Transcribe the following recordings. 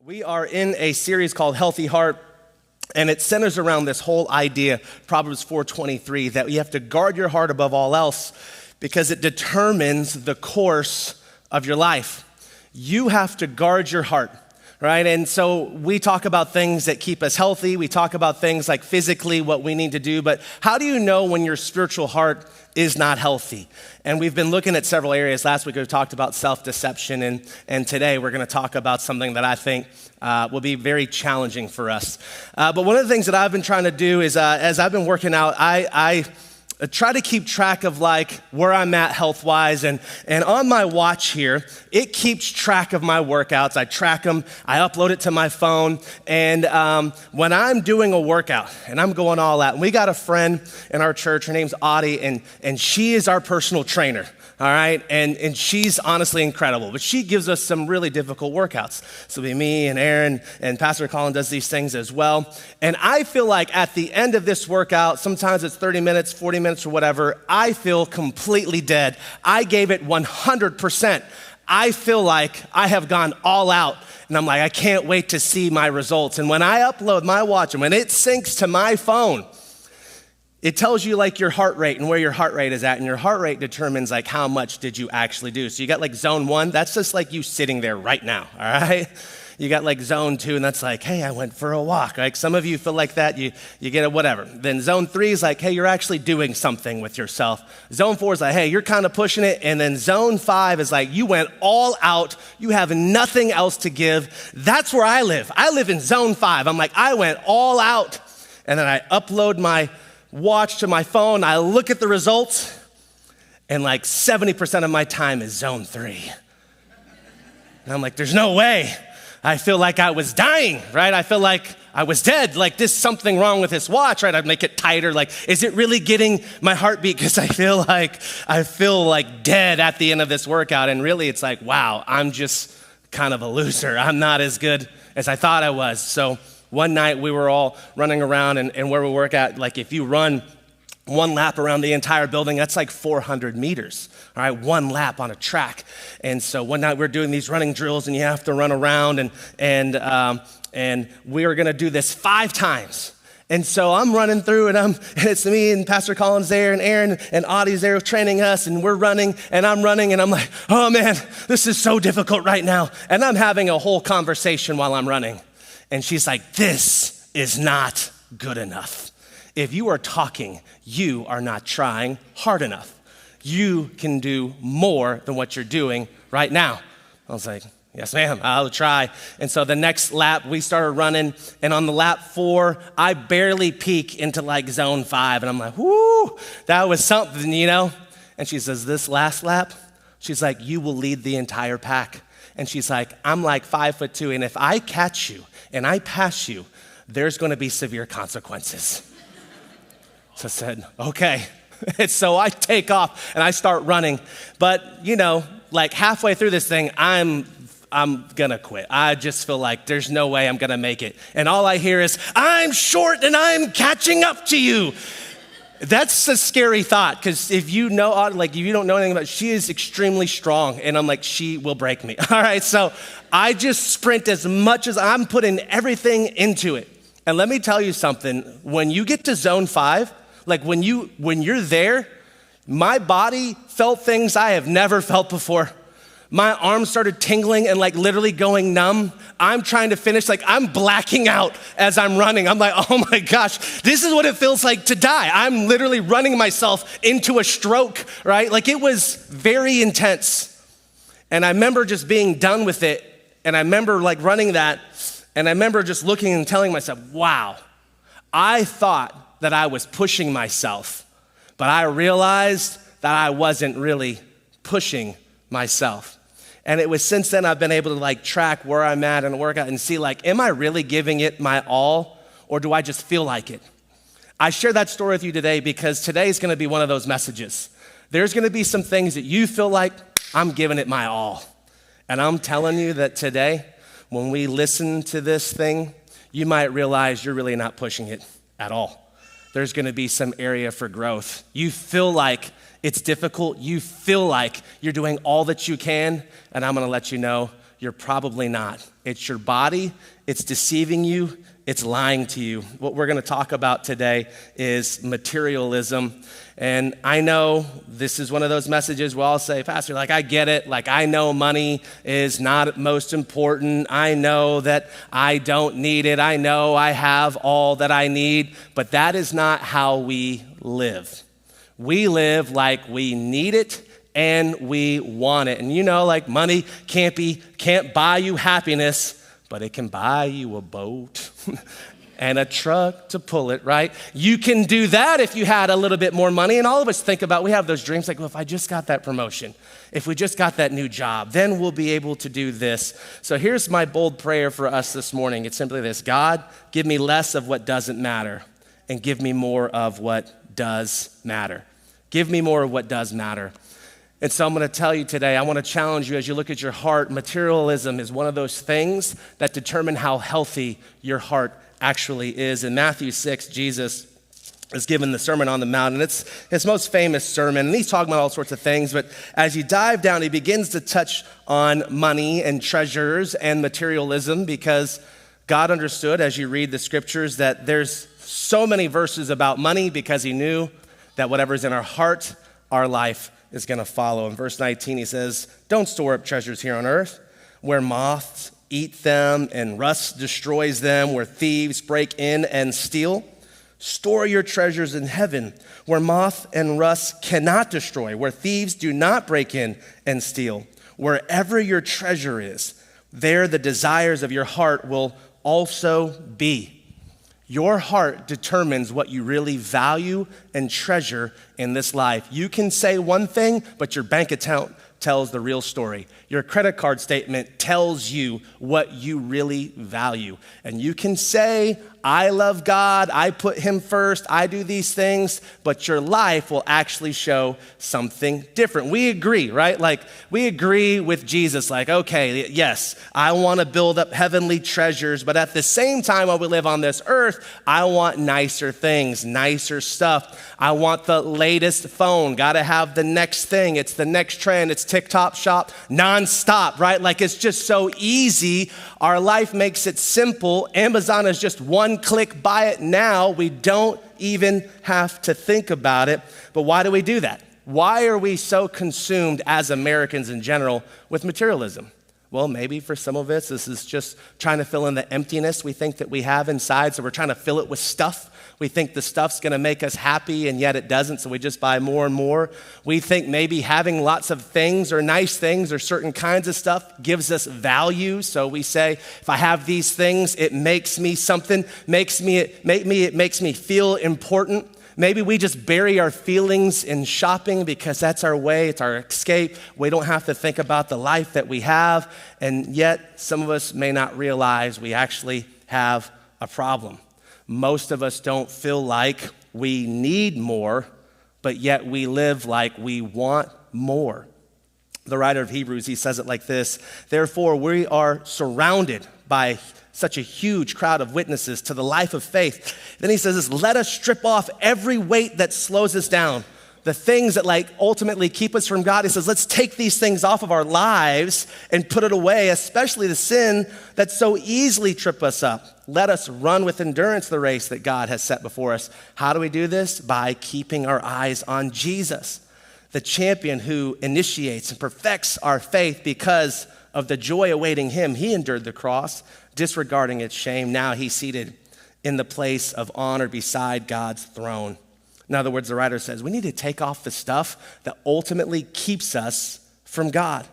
We are in a series called Healthy Heart, and it centers around this whole idea, Proverbs 4:23, that you have to guard your heart above all else because it determines the course of your life. You have to guard your heart, right? And so we talk about things that keep us healthy. We talk about things like physically what we need to do, but how do you know when your spiritual heart is not healthy? And we've been looking at several areas. Last week we talked about self-deception, and today we're going to talk about something that I think will be very challenging for us. But one of the things that I've been trying to do is, as I've been working out, I try to keep track of like where I'm at health-wise, and on my watch here, it keeps track of my workouts. I track them, I upload it to my phone, and when I'm doing a workout and I'm going all out, and we got a friend in our church, her name's Audie, and she is our personal trainer. All right, and she's honestly incredible, but she gives us some really difficult workouts. So it'll be me and Aaron, and Pastor Colin does these things as well. And I feel like at the end of this workout, sometimes it's 30 minutes, 40 minutes or whatever, I feel completely dead. I gave it 100%. I feel like I have gone all out, and I'm like, I can't wait to see my results. And when I upload my watch, and when it syncs to my phone, it tells you like your heart rate and where your heart rate is at, and your heart rate determines like how much did you actually do. So you got like zone 1, that's just like you sitting there right now, all right? You got like zone 2, and that's like, hey, I went for a walk. Like some of you feel like that, you get it, whatever. Then zone 3 is like, hey, you're actually doing something with yourself. Zone 4 is like, hey, you're kind of pushing it. And then zone 5 is like, you went all out, you have nothing else to give. That's where I live. I live in zone 5. I'm like, I went all out. And then I upload my watch to my phone, I look at the results, and like 70% of my time is zone 3. And I'm like, there's no way. I feel like I was dying, right? I feel like I was dead. Like there's something wrong with this watch, right? I'd make it tighter. Like, is it really getting my heartbeat? Because I feel like dead at the end of this workout. And really it's like, wow, I'm just kind of a loser. I'm not as good as I thought I was. So one night we were all running around, and where we work at, like if you run one lap around the entire building, that's like 400 meters, all right, one lap on a track. And so one night we're doing these running drills, and you have to run around, and we were gonna do this 5 times. And so I'm running through, and it's me and Pastor Colin's there, and Aaron and Audie's there training us, and we're running, and I'm running, and I'm like, oh man, this is so difficult right now. And I'm having a whole conversation while I'm running. And she's like, this is not good enough. If you are talking, you are not trying hard enough. You can do more than what you're doing right now. I was like, yes, ma'am, I'll try. And so the next lap, we started running. And on the lap 4, I barely peak into like zone 5. And I'm like, whoo, that was something, you know? And she says, this last lap, she's like, you will lead the entire pack. And she's like, I'm like 5'2", and if I catch you and I pass you, there's gonna be severe consequences. So I said, okay. And so I take off and I start running. But you know, like halfway through this thing, I'm gonna quit. I just feel like there's no way I'm gonna make it. And all I hear is, I'm short and I'm catching up to you. That's a scary thought, because if you know, like if you don't know anything about it, she is extremely strong, and I'm like, she will break me. All right, so I just sprint as much as I'm putting everything into it. And let me tell you something, when you get to zone 5, like when you're there, my body felt things I have never felt before. My arms started tingling and like literally going numb. I'm trying to finish, like I'm blacking out as I'm running. I'm like, oh my gosh, this is what it feels like to die. I'm literally running myself into a stroke, right? Like it was very intense. And I remember just being done with it. And I remember like running that. And I remember just looking and telling myself, wow, I thought that I was pushing myself, but I realized that I wasn't really pushing myself. And it was since then I've been able to like track where I'm at in a workout and see like, am I really giving it my all, or do I just feel like it? I share that story with you today because today is gonna be one of those messages. There's gonna be some things that you feel like I'm giving it my all. And I'm telling you that today, when we listen to this thing, you might realize you're really not pushing it at all. There's gonna be some area for growth. You feel like it's difficult. You feel like you're doing all that you can, and I'm gonna let you know you're probably not. It's your body, it's deceiving you, it's lying to you. What we're gonna talk about today is materialism. And I know this is one of those messages where I'll say, Pastor, like I get it. Like I know money is not most important. I know that I don't need it. I know I have all that I need, but that is not how we live. We live like we need it and we want it. And you know, like money can't buy you happiness, but it can buy you a boat and a truck to pull it, right? You can do that if you had a little bit more money. And all of us think about, we have those dreams like, well, if I just got that promotion, if we just got that new job, then we'll be able to do this. So here's my bold prayer for us this morning. It's simply this: God, give me less of what doesn't matter and give me more of what does matter. Give me more of what does matter. And so I'm going to tell you today, I want to challenge you as you look at your heart. Materialism is one of those things that determine how healthy your heart actually is. In Matthew 6, Jesus is given the Sermon on the Mount, and it's his most famous sermon, and he's talking about all sorts of things, but as you dive down, he begins to touch on money and treasures and materialism, because God understood, as you read the scriptures, that there's so many verses about money, because he knew that whatever's in our heart, our life is going to follow. In verse 19, he says, don't store up treasures here on earth, where moths eat them and rust destroys them, where thieves break in and steal. Store your treasures in heaven, where moth and rust cannot destroy, where thieves do not break in and steal. Wherever your treasure is, there the desires of your heart will also be. Your heart determines what you really value and treasure in this life. You can say one thing, but your bank account tells the real story. Your credit card statement tells you what you really value. And you can say, I love God, I put him first, I do these things, but your life will actually show something different. We agree, right? Like we agree with Jesus, like, okay, yes, I want to build up heavenly treasures, but at the same time while we live on this earth, I want nicer things, nicer stuff. I want the latest phone, gotta have the next thing. It's the next trend, it's TikTok shop nonstop, right? Like it's just so easy. Our life makes it simple. Amazon is just one click, buy it now. We don't even have to think about it. But why do we do that? Why are we so consumed as Americans in general with materialism? Well, maybe for some of us, this is just trying to fill in the emptiness we think that we have inside. So we're trying to fill it with stuff. We think the stuff's gonna make us happy, and yet it doesn't, so we just buy more and more. We think maybe having lots of things or nice things or certain kinds of stuff gives us value. So we say, if I have these things, it makes me something, it makes me feel important. Maybe we just bury our feelings in shopping because that's our way, it's our escape. We don't have to think about the life that we have, and yet some of us may not realize we actually have a problem. Most of us don't feel like we need more, but yet we live like we want more. The writer of Hebrews, he says it like this: therefore, we are surrounded by such a huge crowd of witnesses to the life of faith. Then he says this: let us strip off every weight that slows us down, the things that like ultimately keep us from God. He says, let's take these things off of our lives and put it away, especially the sin that so easily trip us up. Let us run with endurance the race that God has set before us. How do we do this? By keeping our eyes on Jesus, the champion who initiates and perfects our faith. Because of the joy awaiting him, he endured the cross, disregarding its shame. Now he's seated in the place of honor beside God's throne. In other words, the writer says, we need to take off the stuff that ultimately keeps us from God.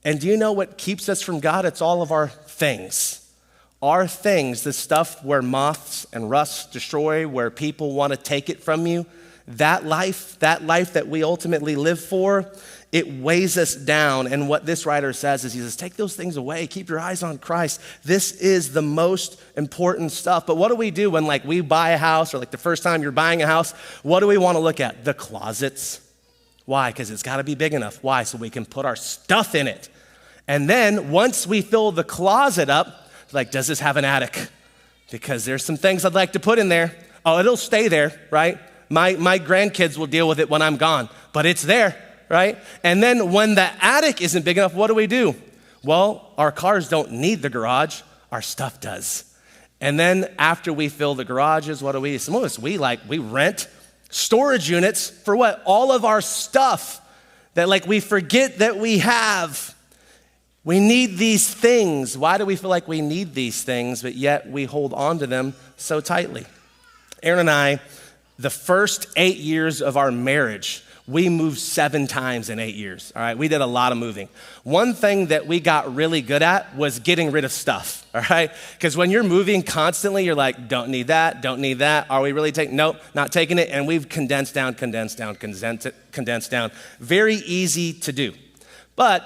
And do you know what keeps us from God? It's all of our things. Our things, the stuff where moths and rust destroy, where people want to take it from you, that life that we ultimately live for, it weighs us down. And what this writer says is, he says, take those things away. Keep your eyes on Christ. This is the most important stuff. But what do we do when like we buy a house, or like the first time you're buying a house? What do we want to look at? The closets. Why? Because it's got to be big enough. Why? So we can put our stuff in it. And then once we fill the closet up, like, does this have an attic? Because there's some things I'd like to put in there. Oh, it'll stay there, right? My grandkids will deal with it when I'm gone, but it's there, right? And then when the attic isn't big enough, what do? Well, our cars don't need the garage, our stuff does. And then after we fill the garages, what do we, some of us, we rent storage units for what? All of our stuff that we forget that we have. We need these things. Why do we feel like we need these things, but yet we hold on to them so tightly? Aaron and I, the first 8 years of our marriage, we moved 7 times in 8 years, all right? We did a lot of moving. One thing that we got really good at was getting rid of stuff, all right? Because when you're moving constantly, you're like, don't need that, don't need that. Are we really taking, nope, not taking it. And we've condensed down. Very easy to do. But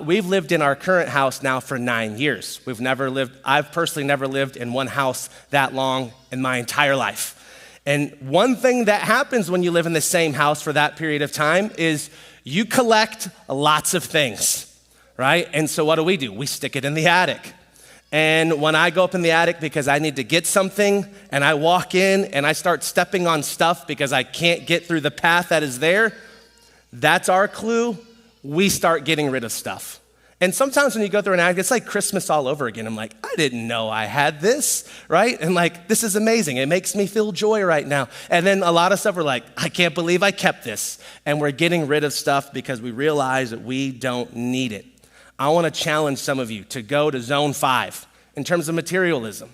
we've lived in our current house now for 9 years. I've personally never lived in one house that long in my entire life. And one thing that happens when you live in the same house for that period of time is you collect lots of things, right? And so what do? We stick it in the attic. And when I go up in the attic because I need to get something and I walk in and I start stepping on stuff because I can't get through the path that is there, that's our clue. We start getting rid of stuff. And sometimes when you go through an attic, it's like Christmas all over again. I'm like, I didn't know I had this, right? And this is amazing. It makes me feel joy right now. And then a lot of stuff we're like, I can't believe I kept this. And we're getting rid of stuff because we realize that we don't need it. I want to challenge some of you to go to zone 5 in terms of materialism.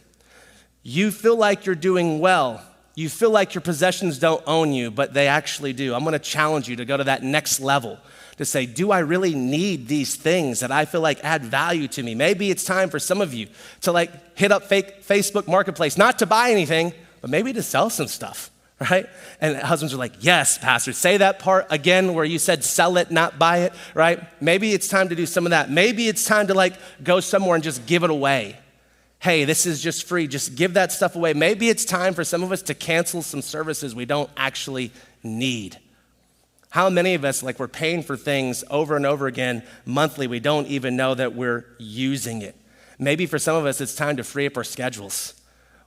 You feel like you're doing well. You feel like your possessions don't own you, but they actually do. I'm going to challenge you to go to that next level, to say, do I really need these things that I feel like add value to me? Maybe it's time for some of you to hit up Facebook Marketplace, not to buy anything, but maybe to sell some stuff, right? And husbands are like, yes, pastor, say that part again where you said sell it, not buy it, right? Maybe it's time to do some of that. Maybe it's time to go somewhere and just give it away. Hey, this is just free, just give that stuff away. Maybe it's time for some of us to cancel some services we don't actually need. How many of us, we're paying for things over and over again monthly, we don't even know that we're using it? Maybe for some of us, it's time to free up our schedules.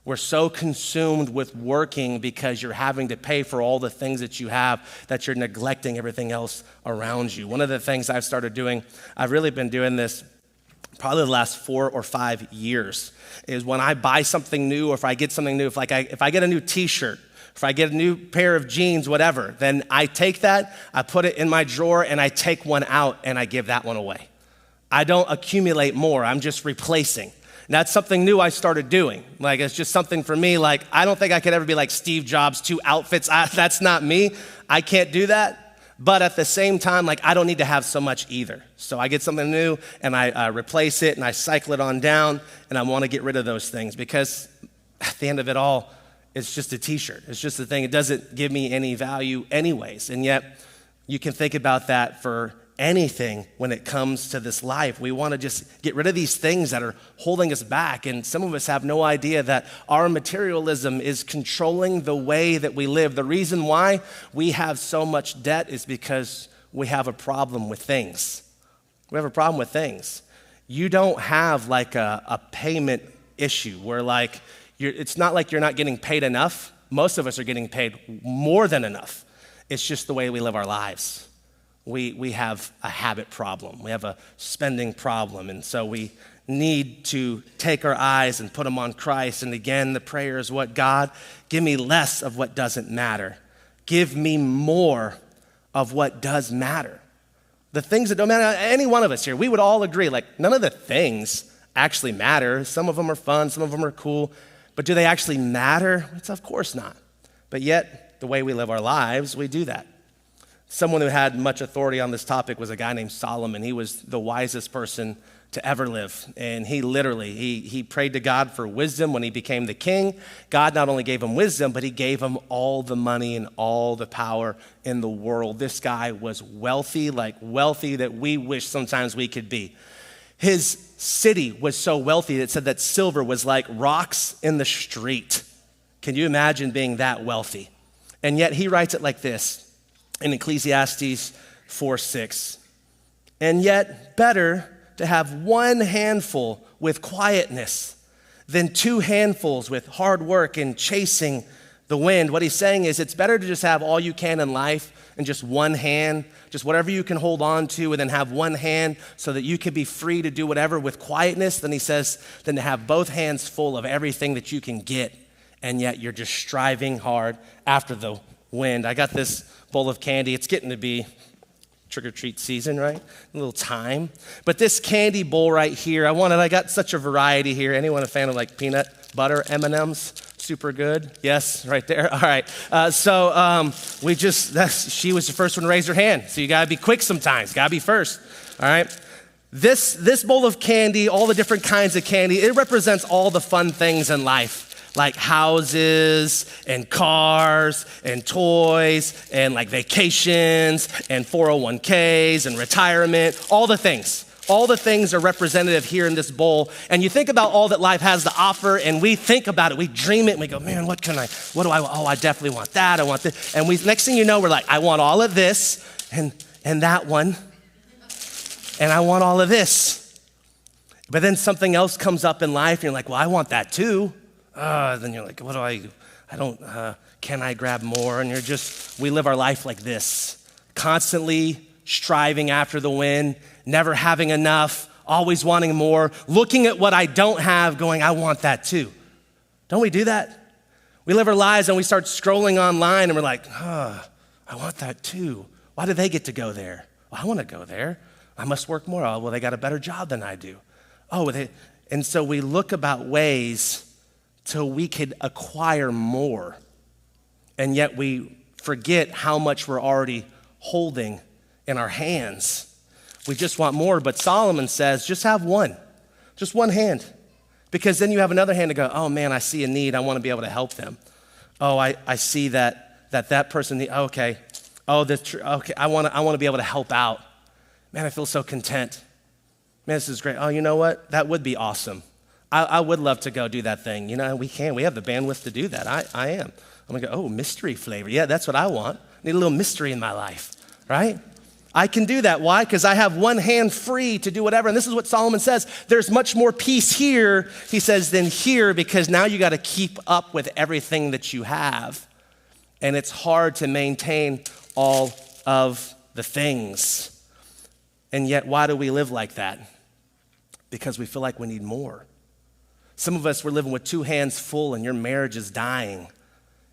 We're so consumed with working because you're having to pay for all the things that you have that you're neglecting everything else around you. One of the things I've started doing, I've really been doing this probably the last 4 or 5 years, is when I buy something new or if I get something new, if I get a new t-shirt, if I get a new pair of jeans, whatever, then I take that, I put it in my drawer, and I take one out, and I give that one away. I don't accumulate more. I'm just replacing. And that's something new I started doing. It's just something for me. I don't think I could ever be like Steve Jobs, 2 outfits. That's not me. I can't do that. But at the same time, I don't need to have so much either. So I get something new, and I replace it, and I cycle it on down, and I want to get rid of those things because at the end of it all, it's just a t-shirt. It's just a thing. It doesn't give me any value anyways. And yet you can think about that for anything when it comes to this life. We want to just get rid of these things that are holding us back. And some of us have no idea that our materialism is controlling the way that we live. The reason why we have so much debt is because we have a problem with things. We have a problem with things. You don't have a payment issue where it's not like you're not getting paid enough. Most of us are getting paid more than enough. It's just the way we live our lives. We have a habit problem. We have a spending problem. And so we need to take our eyes and put them on Christ. And again, the prayer is what? God, give me less of what doesn't matter. Give me more of what does matter. The things that don't matter, any one of us here, we would all agree, none of the things actually matter. Some of them are fun, some of them are cool. But do they actually matter? It's of course not. But yet, the way we live our lives, we do that. Someone who had much authority on this topic was a guy named Solomon. He was the wisest person to ever live. And he prayed to God for wisdom when he became the king. God not only gave him wisdom, but he gave him all the money and all the power in the world. This guy was wealthy, wealthy that we wish sometimes we could be. His city was so wealthy that it said that silver was like rocks in the street. Can you imagine being that wealthy? And yet he writes it like this in Ecclesiastes 4:6. And yet better to have 1 handful with quietness than 2 handfuls with hard work and chasing the wind. What he's saying is it's better to just have all you can in life, and just one hand, just whatever you can hold on to, and then have one hand so that you can be free to do whatever with quietness, then he says, than to have both hands full of everything that you can get, and yet you're just striving hard after the wind. I got this bowl of candy. It's getting to be trick-or-treat season, right? A little time. But this candy bowl right here, I got such a variety here. Anyone a fan of like peanut butter M&Ms? Super good. Yes, right there. All right. She was the first one to raise her hand. So you got to be quick sometimes. Got to be first. All right. This bowl of candy, all the different kinds of candy, it represents all the fun things in life, like houses and cars and toys and like vacations and 401ks and retirement, all the things. All the things are representative here in this bowl. And you think about all that life has to offer, and we think about it, we dream it, and we go, man, what do I want? Oh, I definitely want that, I want this. And next thing you know, we're like, I want all of this and that one, and I want all of this. But then something else comes up in life, and you're like, well, I want that too. Then you're like, can I grab more? And we live our life like this, constantly striving after the wind, never having enough, always wanting more, looking at what I don't have, going, I want that too. Don't we do that? We live our lives and we start scrolling online and we're like, I want that too. Why do they get to go there? Well, I want to go there. I must work more. Oh, well, they got a better job than I do. And so we look about ways till we could acquire more, and yet we forget how much we're already holding in our hands. We just want more, but Solomon says, just have one, just one hand, because then you have another hand to go, oh man, I see a need, I want to be able to help them. Oh, I see that person need, okay. Oh, okay, I want to be able to help out. Man, I feel so content. Man, this is great. Oh, you know what? That would be awesome. I would love to go do that thing. You know, we have the bandwidth to do that. I am. I'm gonna go, oh, mystery flavor. Yeah, that's what I want. I need a little mystery in my life, right? I can do that. Why? Because I have one hand free to do whatever. And this is what Solomon says. There's much more peace here, he says, than here, because now you got to keep up with everything that you have. And it's hard to maintain all of the things. And yet, why do we live like that? Because we feel like we need more. Some of us, we're living with two hands full and your marriage is dying.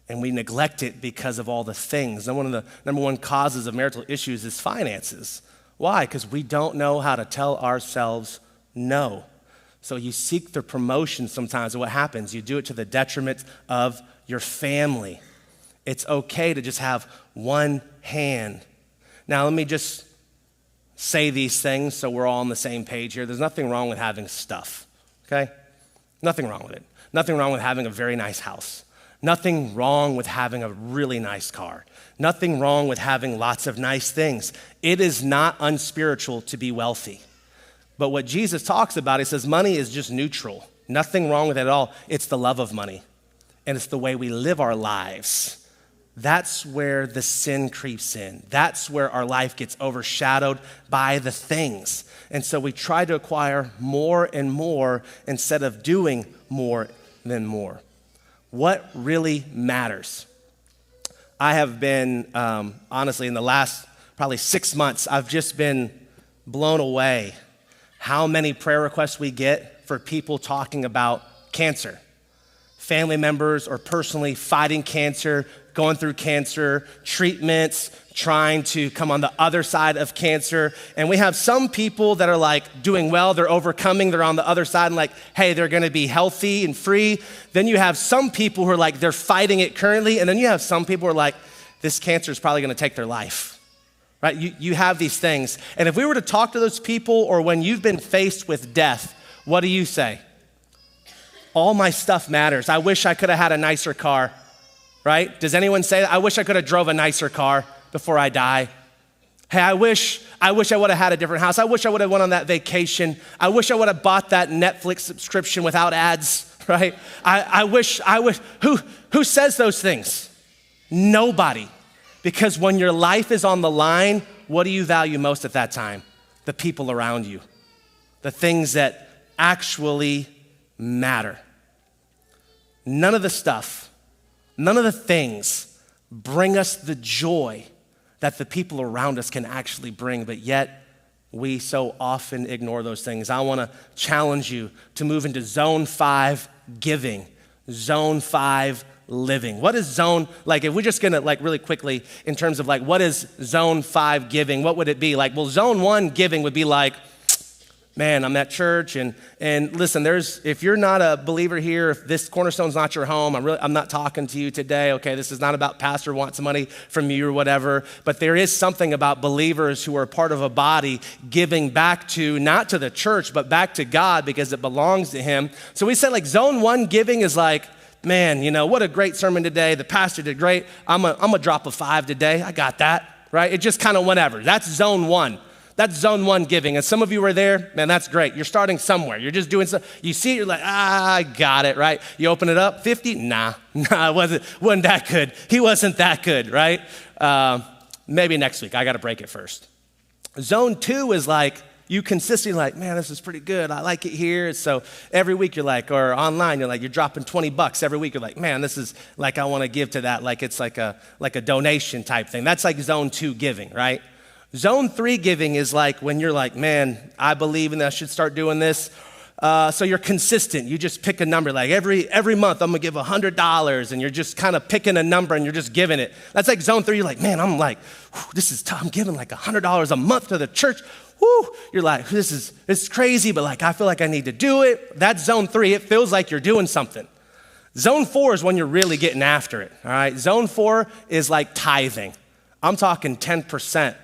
And we neglect it because of all the things. And one of the number one causes of marital issues is finances. Why? Because we don't know how to tell ourselves no. So you seek the promotion sometimes, and what happens? You do it to the detriment of your family. It's okay to just have one hand. Now, let me just say these things so we're all on the same page here. There's nothing wrong with having stuff, okay? Nothing wrong with it. Nothing wrong with having a very nice house. Nothing wrong with having a really nice car. Nothing wrong with having lots of nice things. It is not unspiritual to be wealthy. But what Jesus talks about, he says money is just neutral. Nothing wrong with it at all. It's the love of money. And it's the way we live our lives. That's where the sin creeps in. That's where our life gets overshadowed by the things. And so we try to acquire more and more instead of doing more than more. What really matters? I have been, honestly, in the last probably 6 months, I've just been blown away how many prayer requests we get for people talking about cancer. Family members or personally fighting cancer, going through cancer, treatments, trying to come on the other side of cancer. And we have some people that are like doing well, they're overcoming, they're on the other side and like, hey, they're gonna be healthy and free. Then you have some people who are like, they're fighting it currently. And then you have some people who are like, this cancer is probably gonna take their life, right? You have these things. And if we were to talk to those people, or when you've been faced with death, what do you say? All my stuff matters. I wish I could have had a nicer car, right? Does anyone say that? I wish I could have drove a nicer car before I die. Hey, I wish I would have had a different house. I wish I would have went on that vacation. I wish I would have bought that Netflix subscription without ads, right? I wish, who says those things? Nobody. Because when your life is on the line, what do you value most at that time? The people around you. The things that actually matter. None of the stuff, none of the things bring us the joy that the people around us can actually bring, but yet we so often ignore those things. I want to challenge you to move into zone 5, giving, zone 5, living. What is zone, like if we're just gonna like really quickly in terms of like what is zone 5 giving, what would it be? Like, well, zone 1 giving would be like, man, I'm at church and listen, if you're not a believer here, if this Cornerstone's not your home, I'm not talking to you today, okay? This is not about pastor wants some money from you or whatever, but there is something about believers who are part of a body giving back to, not to the church, but back to God because it belongs to him. So we said like zone 1 giving is like, man, what a great sermon today. The pastor did great. I'm a drop of 5 today. I got that, right? It just kind of whenever. That's zone 1. That's zone 1 giving. And some of you are there, man, that's great. You're starting somewhere. You're just doing something. You see it, you're like, I got it, right? You open it up, 50? Nah, it wasn't that good. He wasn't that good, right? Maybe next week. I got to break it first. Zone 2 is like, you consistently like, man, this is pretty good. I like it here. So every week you're like, or online, you're dropping $20 every week. You're like, man, this is like, I want to give to that. Like it's like a donation type thing. That's like zone 2 giving, right? Zone 3 giving is like when you're like, man, I believe in that, I should start doing this. So you're consistent. You just pick a number. Like every month I'm gonna give $100 and you're just kind of picking a number and you're just giving it. That's like zone 3. You're like, man, I'm like, this is tough. I'm giving like $100 a month to the church. Woo! You're like, this is crazy, but like I feel like I need to do it. That's zone 3. It feels like you're doing something. Zone 4 is when you're really getting after it. All right. Zone 4 is like tithing. I'm talking 10%.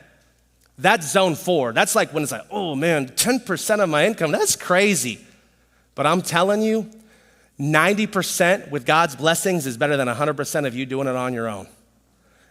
That's zone 4. That's like when it's like, oh man, 10% of my income, that's crazy. But I'm telling you, 90% with God's blessings is better than 100% of you doing it on your own.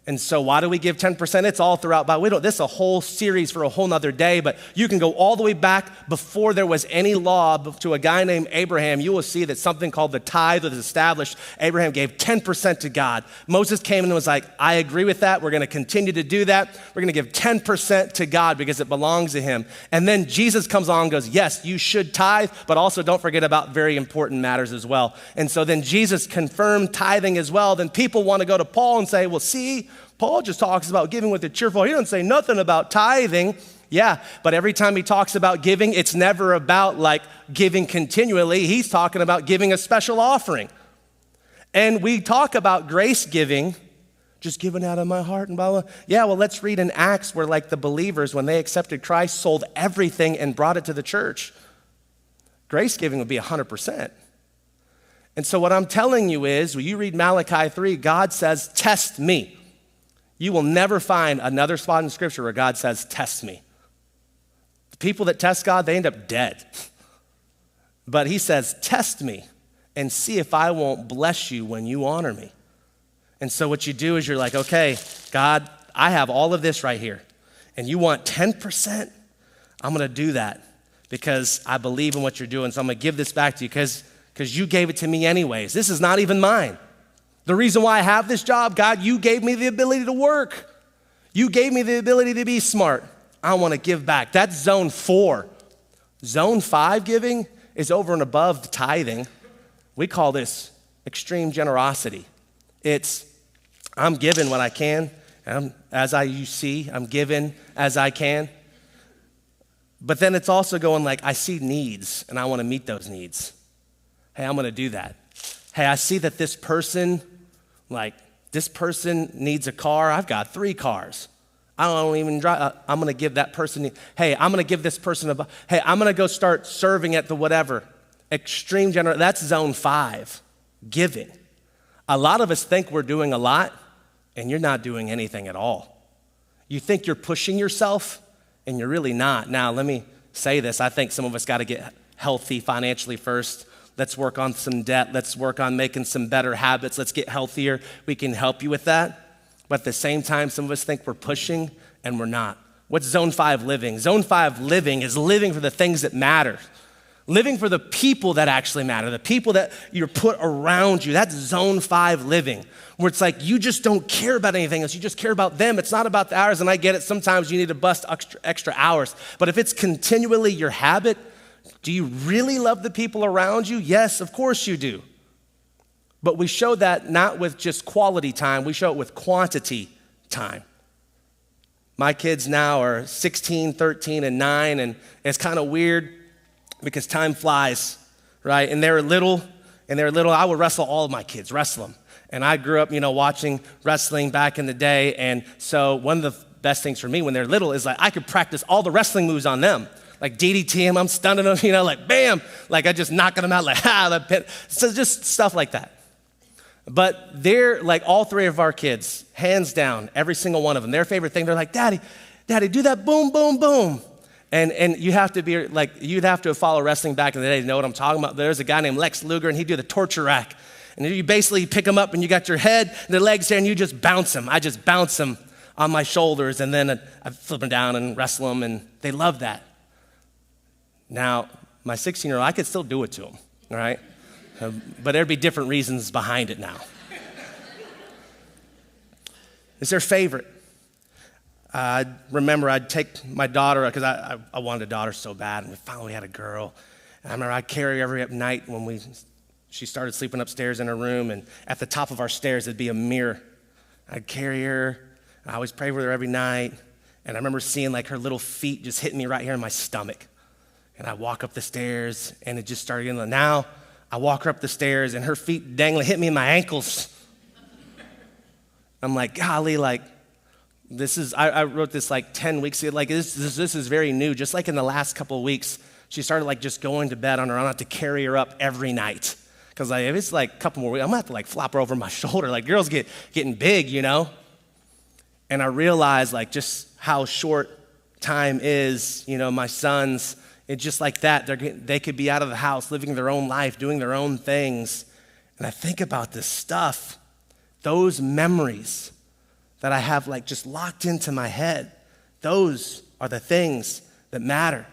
And so why do we give 10%? It's all throughout Bible. This is a whole series for a whole nother day, but you can go all the way back before there was any law to a guy named Abraham. You will see that something called the tithe was established. Abraham gave 10% to God. Moses came and was like, I agree with that. We're going to continue to do that. We're going to give 10% to God because it belongs to him. And then Jesus comes on and goes, yes, you should tithe, but also don't forget about very important matters as well. And so then Jesus confirmed tithing as well. Then people want to go to Paul and say, well, see, Paul just talks about giving with a cheerful. He doesn't say nothing about tithing. Yeah, but every time he talks about giving, it's never about like giving continually. He's talking about giving a special offering. And we talk about grace giving, just giving out of my heart and blah, blah. Yeah, well, let's read in Acts where like the believers, when they accepted Christ, sold everything and brought it to the church. Grace giving would be 100%. And so what I'm telling you is, when you read Malachi 3, God says, test me. You will never find another spot in Scripture where God says, test me. The people that test God, they end up dead. But he says, test me and see if I won't bless you when you honor me. And so what you do is you're like, okay, God, I have all of this right here. And you want 10%? I'm going to do that because I believe in what you're doing. So I'm going to give this back to you because you gave it to me anyways. This is not even mine. The reason why I have this job, God, you gave me the ability to work. You gave me the ability to be smart. I want to give back. That's zone 4. Zone 5 giving is over and above the tithing. We call this extreme generosity. It's, I'm giving what I can. You see, I'm giving as I can. But then it's also going like, I see needs and I want to meet those needs. Hey, I'm going to do that. Hey, I see that this person needs a car. I've got 3 cars. I don't even drive. I'm going to give that person. Hey, I'm going to give this person hey, I'm going to go start serving at the whatever. Extreme generosity. That's zone 5, giving. A lot of us think we're doing a lot, and you're not doing anything at all. You think you're pushing yourself, and you're really not. Now, let me say this. I think some of us got to get healthy financially first. Let's work on some debt. Let's work on making some better habits. Let's get healthier. We can help you with that. But at the same time, some of us think we're pushing and we're not. What's zone 5 living? Zone 5 living is living for the things that matter. Living for the people that actually matter, the people that you're put around you. That's zone 5 living, where it's like you just don't care about anything else. You just care about them. It's not about the hours, and I get it. Sometimes you need to bust extra hours. But if it's continually your habit, do you really love the people around you? Yes, of course you do. But we show that not with just quality time, we show it with quantity time. My kids now are 16, 13, and 9, and it's kind of weird because time flies, right? And they're little, I would wrestle all of my kids, wrestle them. And I grew up, watching wrestling back in the day, and so one of the best things for me when they're little is like I could practice all the wrestling moves on them. Like DDT them, I'm stunning them, like bam, like I just knocking them out like, the pin. So just stuff like that. But they're like all three of our kids, hands down, every single one of them, their favorite thing, they're like, Daddy, do that boom, boom, boom. And you have to be like, you'd have to follow wrestling back in the day to know what I'm talking about. There's a guy named Lex Luger, and he'd do the torture rack. And you basically pick them up, and you got your head, their legs there, and you just bounce them. I just bounce them on my shoulders, and then I flip them down and wrestle them, and they love that. Now, my 16-year-old, I could still do it to him, all right? But there'd be different reasons behind it now. It's their favorite. I remember I'd take my daughter, because I wanted a daughter so bad, and we finally had a girl. And I remember I'd carry her every up night when she started sleeping upstairs in her room, and at the top of our stairs, there'd be a mirror. I'd carry her. I always pray with her every night. And I remember seeing like her little feet just hitting me right here in my stomach. And I walk up the stairs, and it just started getting, now I walk her up the stairs, and her feet dangling hit me in my ankles. I'm like, golly, like, I wrote this like 10 weeks ago, like this is very new. Just like in the last couple of weeks, she started like just going to bed on her own. I have to carry her up every night. Because like, if it's like a couple more weeks, I'm gonna have to like flop her over my shoulder. Like girls getting big, And I realized like just how short time is, my sons, it's just like that. They could be out of the house, living their own life, doing their own things. And I think about this stuff, those memories that I have like just locked into my head. Those are the things that matter.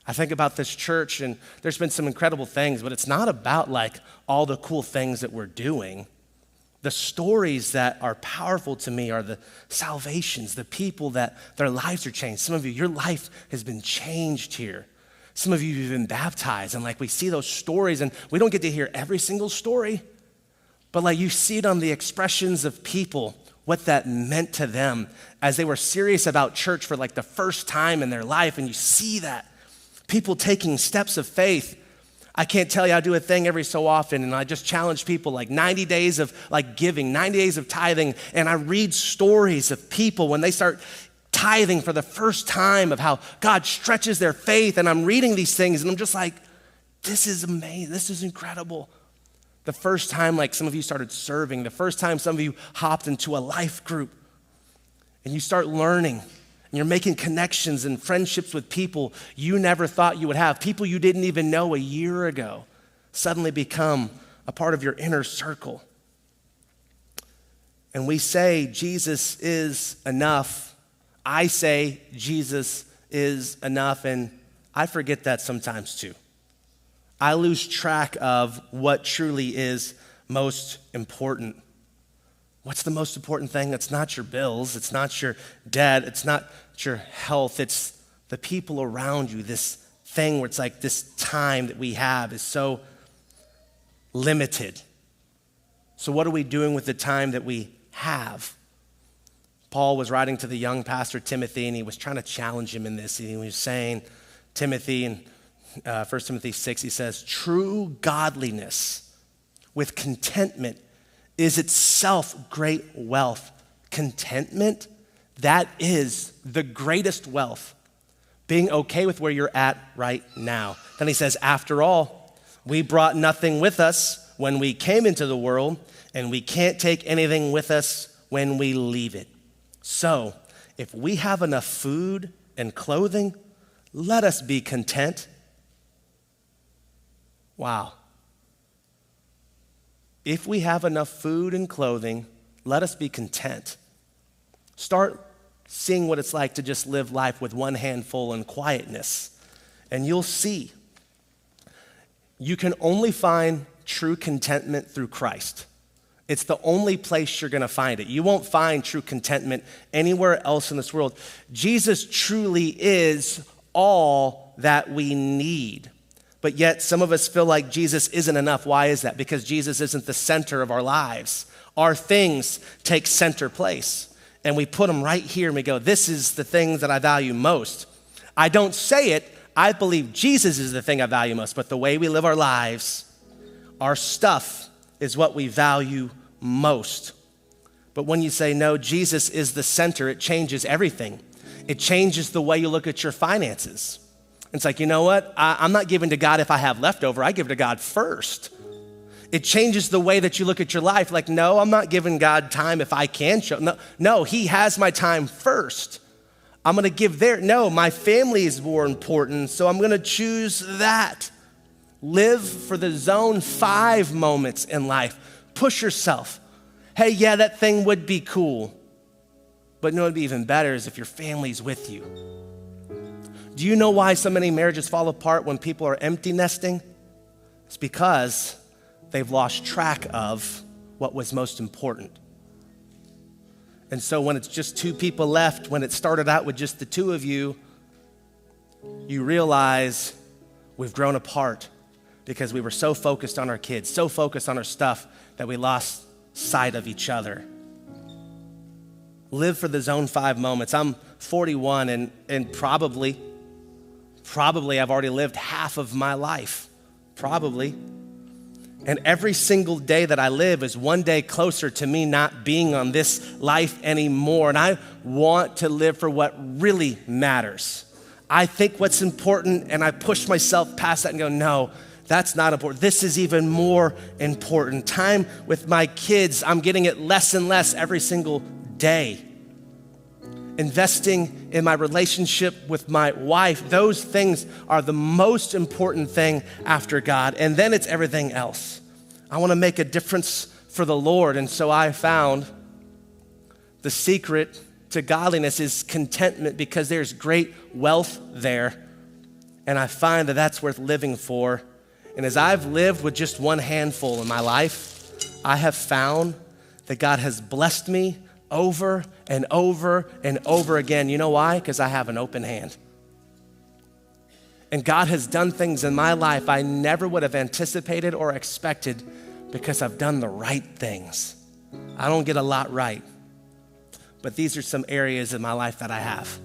I think about this church, and there's been some incredible things, but it's not about like all the cool things that we're doing. The stories that are powerful to me are the salvations, the people that their lives are changed. Some of you, your life has been changed here. Some of you have been baptized, and like we see those stories, and we don't get to hear every single story, but like you see it on the expressions of people, what that meant to them as they were serious about church for like the first time in their life, and you see that. People taking steps of faith. I can't tell you, I do a thing every so often, and I just challenge people like 90 days of like giving, 90 days of tithing, and I read stories of people when they start tithing for the first time of how God stretches their faith, and I'm reading these things, and I'm just like, this is amazing, this is incredible. The first time like some of you started serving, the first time some of you hopped into a life group, and you start learning, and you're making connections and friendships with people you never thought you would have. People you didn't even know a year ago suddenly become a part of your inner circle. And we say Jesus is enough. I say Jesus is enough, and I forget that sometimes too. I lose track of what truly is most important. What's the most important thing? It's not your bills, it's not your debt, it's not your health, it's the people around you. This thing where it's like this time that we have is so limited. So what are we doing with the time that we have? Paul was writing to the young pastor Timothy, and he was trying to challenge him in this. And he was saying, Timothy, in 1 Timothy 6, he says, true godliness with contentment is itself great wealth. Contentment, that is the greatest wealth. Being okay with where you're at right now. Then he says, after all, we brought nothing with us when we came into the world, and we can't take anything with us when we leave it. So, if we have enough food and clothing, let us be content. Wow. If we have enough food and clothing, let us be content. Start seeing what it's like to just live life with one handful in quietness, and you'll see. You can only find true contentment through Christ. It's the only place you're gonna find it. You won't find true contentment anywhere else in this world. Jesus truly is all that we need. But yet some of us feel like Jesus isn't enough. Why is that? Because Jesus isn't the center of our lives. Our things take center place. and we put them right here and we go, this is the things that I value most. I don't say it, I believe Jesus is the thing I value most, but the way we live our lives, our stuff is what we value most. But when you say, no, Jesus is the center, it changes everything. It changes the way you look at your finances. It's like, you know what? I'm not giving to God if I have leftover. I give to God first. It changes the way that you look at your life. Like, no, I'm not giving God time if I can show. No, he has my time first. I'm going to give there. No, my family is more important, so I'm going to choose that. Live for the zone 5 moments in life. Push yourself. Hey, yeah, that thing would be cool. But no, it'd be even better is if your family's with you. Do you know why so many marriages fall apart when people are empty nesting? It's because they've lost track of what was most important. And so when it's just 2 people left, when it started out with just the 2 of you, you realize we've grown apart because we were so focused on our kids, so focused on our stuff that we lost sight of each other. Live for the zone 5 moments. I'm 41 and probably I've already lived half of my life, probably. And every single day that I live is one day closer to me not being on this life anymore. And I want to live for what really matters. I think what's important, and I push myself past that and go, no, that's not important. This is even more important. Time with my kids, I'm getting it less and less every single day. Investing in my relationship with my wife, those things are the most important thing after God. And then it's everything else. I want to make a difference for the Lord. And so I found the secret to godliness is contentment, because there's great wealth there. And I find that that's worth living for. And as I've lived with just one handful in my life, I have found that God has blessed me over and over and over again. You know why? Because I have an open hand. And God has done things in my life I never would have anticipated or expected because I've done the right things. I don't get a lot right, but these are some areas in my life that I have.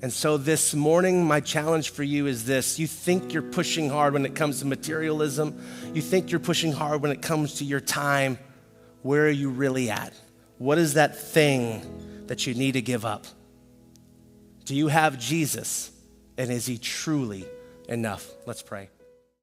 And so this morning, my challenge for you is this. You think you're pushing hard when it comes to materialism. You think you're pushing hard when it comes to your time. Where are you really at? What is that thing that you need to give up? Do you have Jesus? And is he truly enough? Let's pray.